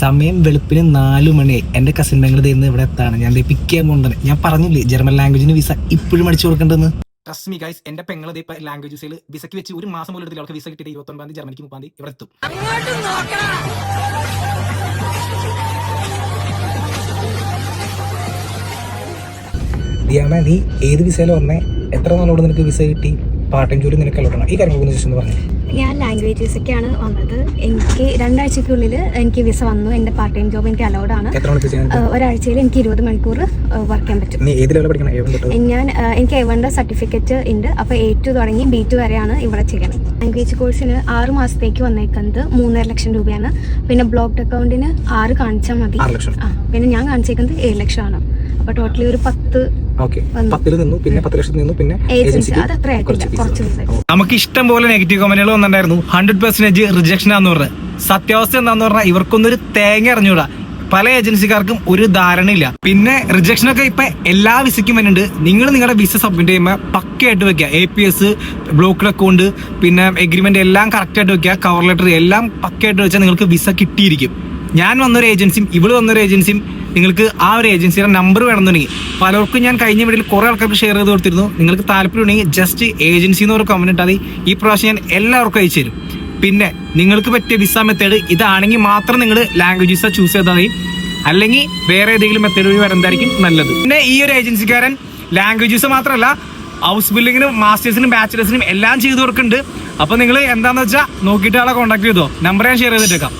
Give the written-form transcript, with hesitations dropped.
സമയം വെളുപ്പിന് 4 മണിയായി. എൻ്റെ കസിൻ ബാംഗ്ലൂർ നിന്ന് ഇവിടെ എത്താണ്. ഞാൻ പിക്ക് ചെയ്യാൻ പോകുന്നത്. ഞാൻ പറഞ്ഞില്ലേ ജർമ്മൻ ലാംഗ്വേജിന് വിസ ഇപ്പോഴും അടിച്ചു കൊടുക്കേണ്ടതെന്ന്. ട്രസ്റ്റ് മീ ഗൈസ്, എന്റെ പെങ്ങളെ ഇപ്പൊ ലാംഗ്വേജ് വിസയിൽ വിസയ്ക്ക് വെച്ച് ഒരു മാസം പോലും എടുത്തില്ല. അവർക്ക് വിസ കിട്ടിയിട്ട് 29 ജർമ്മനിക്ക് 30 ഇവിടെ എത്തും. ദിയാമ, നീ ഏത് വിസയില വന്നേ? എത്ര നാളോട് നിനക്ക് വിസ കിട്ടി? പാർട്ട് ടൈം ജോലി നിനക്ക് അലോട്ടാണ്? ഈ കാര്യങ്ങളൊന്ന് ജസ്റ്റ് ഒന്ന് പറഞ്ഞു. ഞാൻ ലാംഗ്വേജ് വിസയ്ക്കാണ് വന്നത്. എനിക്ക് 2 ആഴ്ചക്കുള്ളിൽ എനിക്ക് വിസ വന്നു. എന്റെ പാർട്ട് ടൈം ജോബ് എനിക്ക് അലൗഡാണ്. ഒരാഴ്ചയിൽ എനിക്ക് 20 മണിക്കൂർ വർക്ക് ചെയ്യാൻ പറ്റും. എനിക്ക് A1 സർട്ടിഫിക്കറ്റ് ഉണ്ട്. അപ്പോൾ A2 തുടങ്ങി B2 വരെയാണ് ഇവിടെ ചെയ്യണം. ലാംഗ്വേജ് കോഴ്സിന് 6 മാസത്തേക്ക് വന്നേക്കുന്നത് 3.5 ലക്ഷം രൂപയാണ്. പിന്നെ ബ്ലോക്ക്ഡ് അക്കൗണ്ടിന് 6 കാണിച്ചാൽ മതി. പിന്നെ ഞാൻ കാണിച്ചേക്കുന്നത് 7 ലക്ഷമാണ്. അപ്പൊ ടോട്ടലി ഒരു 10 നമുക്ക് ഇഷ്ടം പോലെ നെഗറ്റീവ് കമന്റുകൾ വന്നിട്ടുണ്ടായിരുന്നു. 100% റിജക്ഷൻ ആണെന്ന് പറഞ്ഞത്. സത്യാവസ്ഥ എന്താന്ന് പറഞ്ഞാൽ ഇവർക്കൊന്നും ഒരു തേങ്ങ അറിഞ്ഞൂടാ. പല ഏജൻസിക്കാർക്കും ഒരു ധാരണയില്ല. പിന്നെ റിജക്ഷൻ ഒക്കെ ഇപ്പൊ എല്ലാ വിസയ്ക്കും വരുന്നുണ്ട്. നിങ്ങൾ നിങ്ങളുടെ വിസ സബ്മിറ്റ് ചെയ്യുമ്പോൾ പക്കയായിട്ട് വെക്കുക. APS, ബ്ലോക്ക്ഡ് അക്കൗണ്ട്, പിന്നെ എഗ്രിമെന്റ് എല്ലാം കറക്റ്റ് ആയിട്ട് വെക്കുക. കവർ ലെറ്റർ എല്ലാം പക്കയായിട്ട് വെച്ചാൽ നിങ്ങൾക്ക് വിസ കിട്ടിയിരിക്കും. ഞാൻ വന്നൊരു ഏജൻസിയും ഇവള് വന്നൊരു ഏജൻസിയും നിങ്ങൾക്ക് ആ ഒരു ഏജൻസിയുടെ നമ്പർ വേണമെന്നുണ്ടെങ്കിൽ പലർക്കും ഞാൻ കഴിഞ്ഞ വീഡിയോയിൽ കുറേ ആൾക്കാർക്ക് ഷെയർ ചെയ്ത് കൊടുത്തിരുന്നു. നിങ്ങൾക്ക് താല്പര്യമുണ്ടെങ്കിൽ ജസ്റ്റ് ഏജൻസി എന്ന് ഒരു കമന്റ് ഇട്ടാൽ മതി. ഈ പ്രാവശ്യം ഞാൻ എല്ലാവർക്കും അയച്ചു തരും. പിന്നെ നിങ്ങൾക്ക് പറ്റിയ വിസ മെത്തേഡ് ഇതാണെങ്കിൽ മാത്രം നിങ്ങൾ ലാംഗ്വേജ് വിസ ചൂസ് ചെയ്താൽ മതി. അല്ലെങ്കിൽ വേറെ ഏതെങ്കിലും മെത്തേഡ് വഴി വരുന്നതായിരിക്കും നല്ലത്. പിന്നെ ഈ ഒരു ഏജൻസിക്കാരൻ ലാംഗ്വേജ് വിസ മാത്രമല്ല ഹൗസ് ബിൽഡിങ്ങിനും മാസ്റ്റേഴ്സിനും ബാച്ചിലേഴ്സിനും എല്ലാം ചെയ്തു കൊടുക്കുന്നുണ്ട്. അപ്പോൾ നിങ്ങൾ എന്താണെന്ന് വെച്ചാൽ നോക്കിയിട്ട് ആളെ കോൺടാക്ട് ചെയ്തോ. നമ്പർ ഞാൻ ഷെയർ ചെയ്തിട്ടേക്കാം.